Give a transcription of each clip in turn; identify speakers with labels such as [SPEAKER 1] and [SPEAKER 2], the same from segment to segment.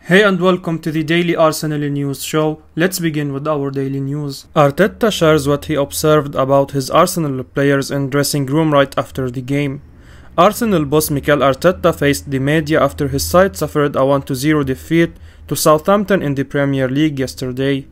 [SPEAKER 1] Hey and welcome to the Daily Arsenal News Show. Let's begin with our daily news. Arteta shares what he observed about his Arsenal players in dressing room right after the game. Arsenal boss Mikel Arteta faced the media after his side suffered a 1-0 defeat to Southampton in the Premier League yesterday.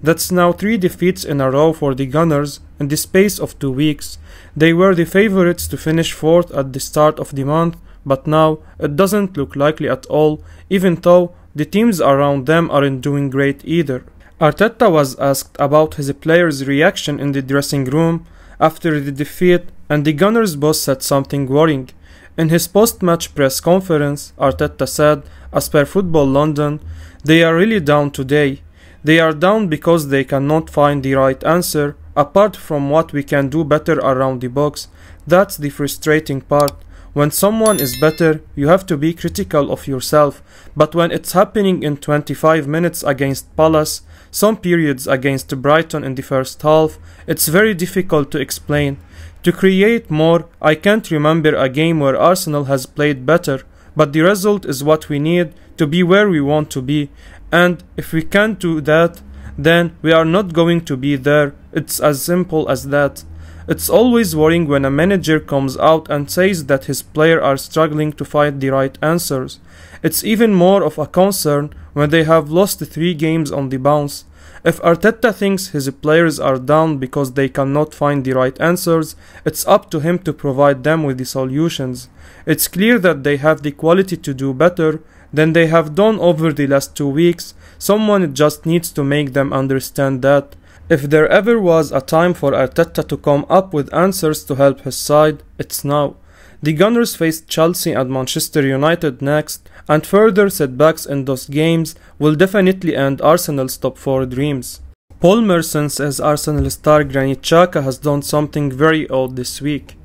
[SPEAKER 1] That's now 3 defeats in a row for the Gunners in the space of 2 weeks. They were the favourites to finish 4th at the start of the month, but now it doesn't look likely at all, even though the teams around them aren't doing great either. Arteta was asked about his players' reaction in the dressing room after the defeat, and the Gunners boss said something worrying. In his post-match press conference, Arteta said, as per Football London, "They are really down today. They are down because they cannot find the right answer, apart from what we can do better around the box. That's the frustrating part. When someone is better, you have to be critical of yourself, but when it's happening in 25 minutes against Palace, some periods against Brighton in the first half, it's very difficult to explain. To create more, I can't remember a game where Arsenal has played better, but the result is what we need to be where we want to be, and if we can't do that, then we are not going to be there. It's as simple as that." It's always worrying when a manager comes out and says that his players are struggling to find the right answers. It's even more of a concern when they have lost 3 games on the bounce. If Arteta thinks his players are down because they cannot find the right answers, it's up to him to provide them with the solutions. It's clear that they have the quality to do better than they have done over the last 2 weeks. Someone just needs to make them understand that. If there ever was a time for Arteta to come up with answers to help his side, it's now. The Gunners faced Chelsea and Manchester United next, and further setbacks in those games will definitely end Arsenal's top 4 dreams. Paul Merson says Arsenal star Granit Xhaka has done something very odd this week.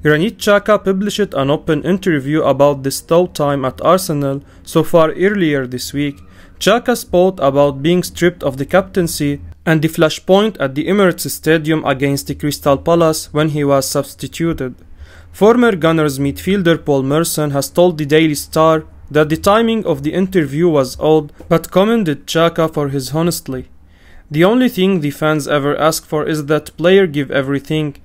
[SPEAKER 1] Granit Xhaka published an open interview about this thought time at Arsenal so far earlier this week. Xhaka spoke about being stripped of the captaincy and the flashpoint at the Emirates Stadium against the Crystal Palace when he was substituted. Former Gunners midfielder Paul Merson has told the Daily Star that the timing of the interview was odd, but commended Xhaka for his honesty. "The only thing the fans ever ask for is that player give everything,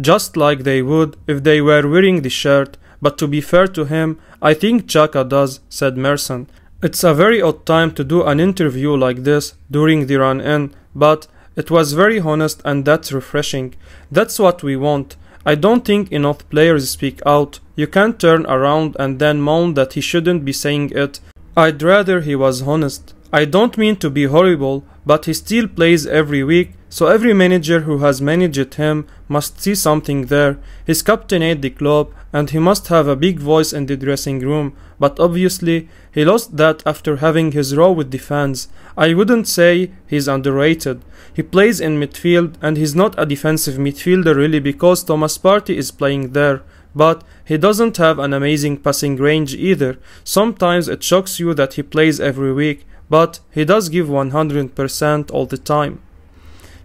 [SPEAKER 1] just like they would if they were wearing the shirt, but to be fair to him, I think Xhaka does," said Merson. "It's a very odd time to do an interview like this during the run-in, but it was very honest and that's refreshing. That's what we want. I don't think enough players speak out. You can't turn around and then moan that he shouldn't be saying it. I'd rather he was honest. I don't mean to be horrible, but he still plays every week, so every manager who has managed him must see something there. He's captained the club and he must have a big voice in the dressing room, but obviously he lost that after having his row with the fans. I wouldn't say he's underrated. He plays in midfield and he's not a defensive midfielder really because Thomas Partey is playing there. But he doesn't have an amazing passing range either. Sometimes it shocks you that he plays every week, but he does give 100% all the time."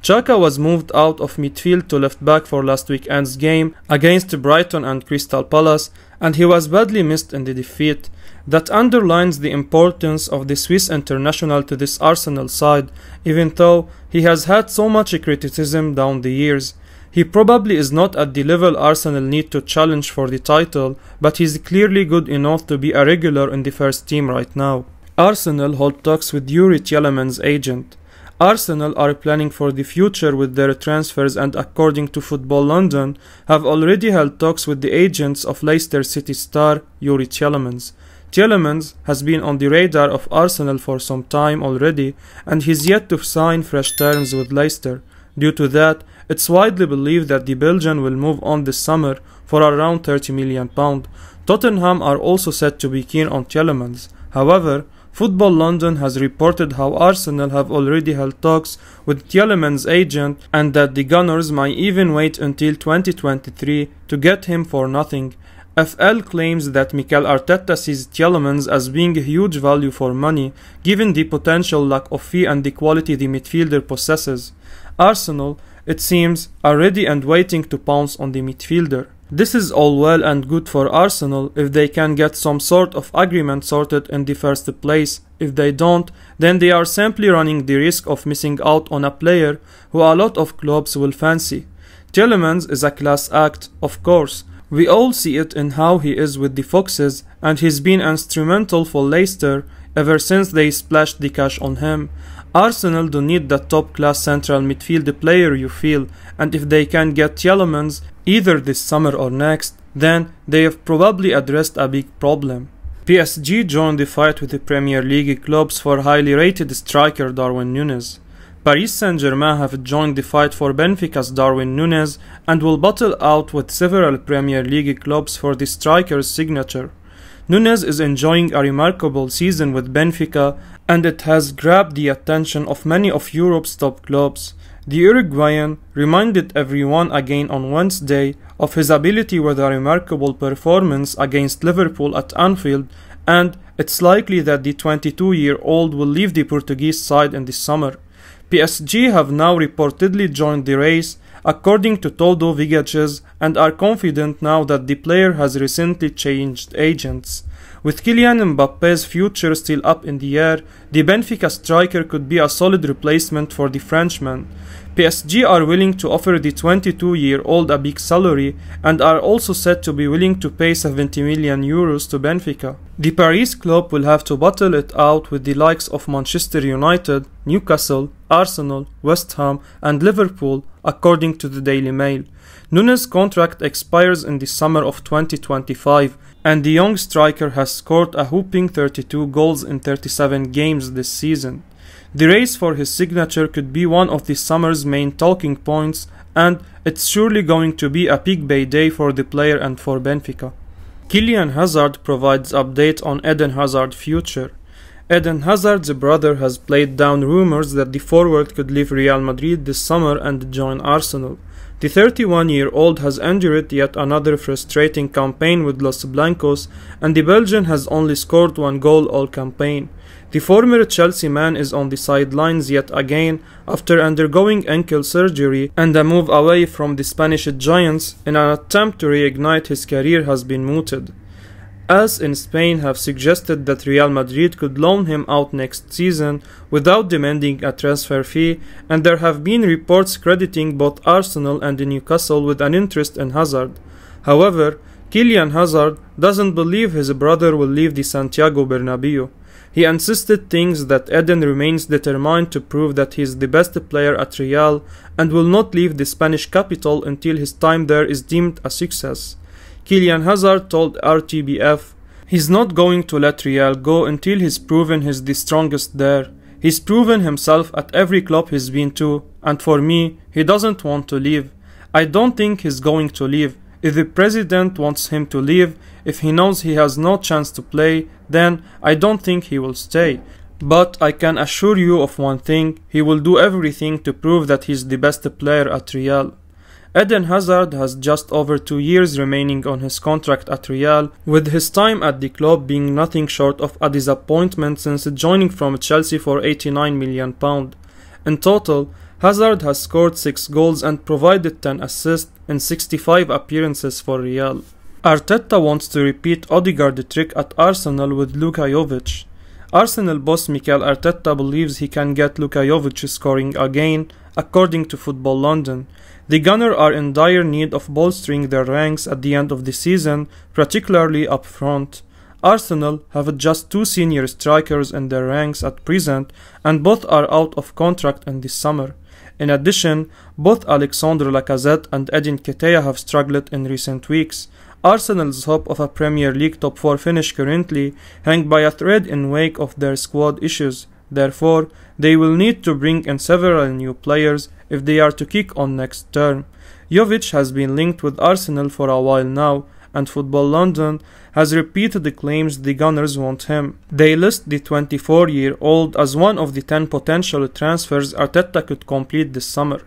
[SPEAKER 1] Xhaka was moved out of midfield to left back for last weekend's game against Brighton and Crystal Palace, and he was badly missed in the defeat. That underlines the importance of the Swiss international to this Arsenal side, even though he has had so much criticism down the years. He probably is not at the level Arsenal need to challenge for the title, but he's clearly good enough to be a regular in the first team right now. Arsenal hold talks with Youri Tielemans' agent. Arsenal are planning for the future with their transfers and, according to Football London, have already held talks with the agents of Leicester City star Youri Tielemans. Tielemans has been on the radar of Arsenal for some time already, and he's yet to sign fresh terms with Leicester. Due to that, it's widely believed that the Belgian will move on this summer for around £30 million. Tottenham are also said to be keen on Tielemans. However, Football London has reported how Arsenal have already held talks with Tielemans' agent and that the Gunners might even wait until 2023 to get him for nothing. FL claims that Mikel Arteta sees Tielemans as being a huge value for money, given the potential lack of fee and the quality the midfielder possesses. Arsenal, it seems, are ready and waiting to pounce on the midfielder. This is all well and good for Arsenal if they can get some sort of agreement sorted in the first place. If they don't, then they are simply running the risk of missing out on a player who a lot of clubs will fancy. Tielemans is a class act, of course. We all see it in how he is with the Foxes, and he's been instrumental for Leicester ever since they splashed the cash on him. Arsenal do need that top-class central midfield player, you feel, and if they can get Tielemans either this summer or next, then they have probably addressed a big problem. PSG joined the fight with the Premier League clubs for highly rated striker Darwin Nunez. Paris Saint-Germain have joined the fight for Benfica's Darwin Nunez and will battle out with several Premier League clubs for the striker's signature. Nunez is enjoying a remarkable season with Benfica, and it has grabbed the attention of many of Europe's top clubs. The Uruguayan reminded everyone again on Wednesday of his ability with a remarkable performance against Liverpool at Anfield, and it's likely that the 22-year-old will leave the Portuguese side in the summer. PSG have now reportedly joined the race, according to Todo Vigaches, and are confident now that the player has recently changed agents. With Kylian Mbappe's future still up in the air, the Benfica striker could be a solid replacement for the Frenchman. PSG are willing to offer the 22-year-old a big salary and are also said to be willing to pay 70 million euros to Benfica. The Paris club will have to battle it out with the likes of Manchester United, Newcastle, Arsenal, West Ham and Liverpool, according to the Daily Mail. Nunez's contract expires in the summer of 2025, and the young striker has scored a whopping 32 goals in 37 games this season. The race for his signature could be one of the summer's main talking points, and it's surely going to be a big payday for the player and for Benfica. Kylian Hazard provides update on Eden Hazard's future. Eden Hazard's brother has played down rumors that the forward could leave Real Madrid this summer and join Arsenal. The 31-year-old has endured yet another frustrating campaign with Los Blancos, and the Belgian has only scored one goal all campaign. The former Chelsea man is on the sidelines yet again after undergoing ankle surgery, and a move away from the Spanish giants in an attempt to reignite his career has been mooted. AS in Spain have suggested that Real Madrid could loan him out next season without demanding a transfer fee, and there have been reports crediting both Arsenal and Newcastle with an interest in Hazard. However, Kylian Hazard doesn't believe his brother will leave the Santiago Bernabeu. He insisted things that Eden remains determined to prove that he is the best player at Real and will not leave the Spanish capital until his time there is deemed a success. Kylian Hazard told RTBF, "He's not going to let Real go until he's proven he's the strongest there. He's proven himself at every club he's been to, and for me, he doesn't want to leave. I don't think he's going to leave. If the president wants him to leave, if he knows he has no chance to play, then I don't think he will stay. But I can assure you of one thing, he will do everything to prove that he's the best player at Real." Eden Hazard has just over 2 years remaining on his contract at Real, with his time at the club being nothing short of a disappointment since joining from Chelsea for £89 million. In total, Hazard has scored 6 goals and provided 10 assists in 65 appearances for Real. Arteta wants to repeat Odegaard trick at Arsenal with Luka Jovic. Arsenal boss Mikel Arteta believes he can get Luka Jovic scoring again, according to Football London. The Gunners are in dire need of bolstering their ranks at the end of the season, particularly up front. Arsenal have just 2 senior strikers in their ranks at present, and both are out of contract in the summer. In addition, both Alexandre Lacazette and Edin Ketia have struggled in recent weeks. Arsenal's hope of a Premier League top 4 finish currently hang by a thread in wake of their squad issues. Therefore, they will need to bring in several new players if they are to kick on next term. Jovic has been linked with Arsenal for a while now, and Football London has repeated the claims the Gunners want him. They list the 24-year-old as one of the 10 potential transfers Arteta could complete this summer.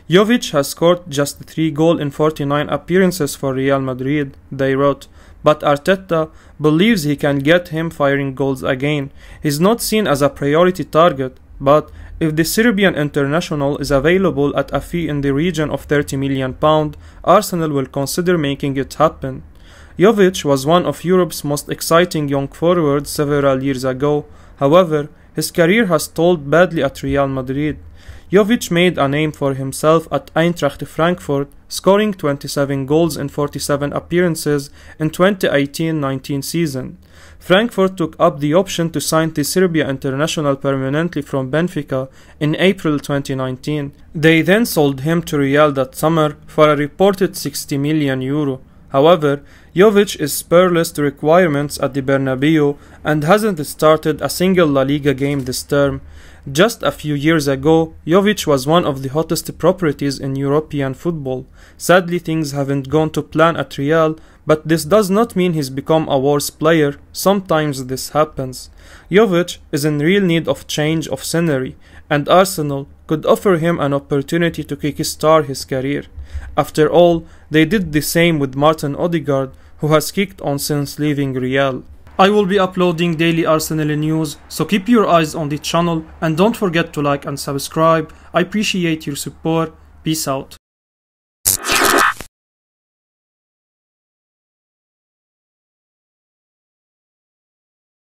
[SPEAKER 1] Jovic has scored just 3 goals in 49 appearances for Real Madrid, they wrote, but Arteta believes he can get him firing goals again. He's not seen as a priority target, but If the Serbian international is available at a fee in the region of £30 million, Arsenal will consider making it happen. Jovic was one of Europe's most exciting young forwards several years ago. However, his career has stalled badly at Real Madrid. Jovic made a name for himself at Eintracht Frankfurt, scoring 27 goals in 47 appearances in 2018-19 season. Frankfurt took up the option to sign the Serbia international permanently from Benfica in April 2019. They then sold him to Real that summer for a reported €60 million. However, Jovic is spurless to requirements at the Bernabeu and hasn't started a single La Liga game this term. Just a few years ago, Jovic was one of the hottest properties in European football. Sadly, things haven't gone to plan at Real, but this does not mean he's become a worse player. Sometimes this happens. Jovic is in real need of change of scenery, and Arsenal could offer him an opportunity to kickstart his career. After all, they did the same with Martin Odegaard, who has kicked on since leaving Real. I will be uploading daily Arsenal news, so keep your eyes on the channel and don't forget to like and subscribe. I appreciate your support. Peace out.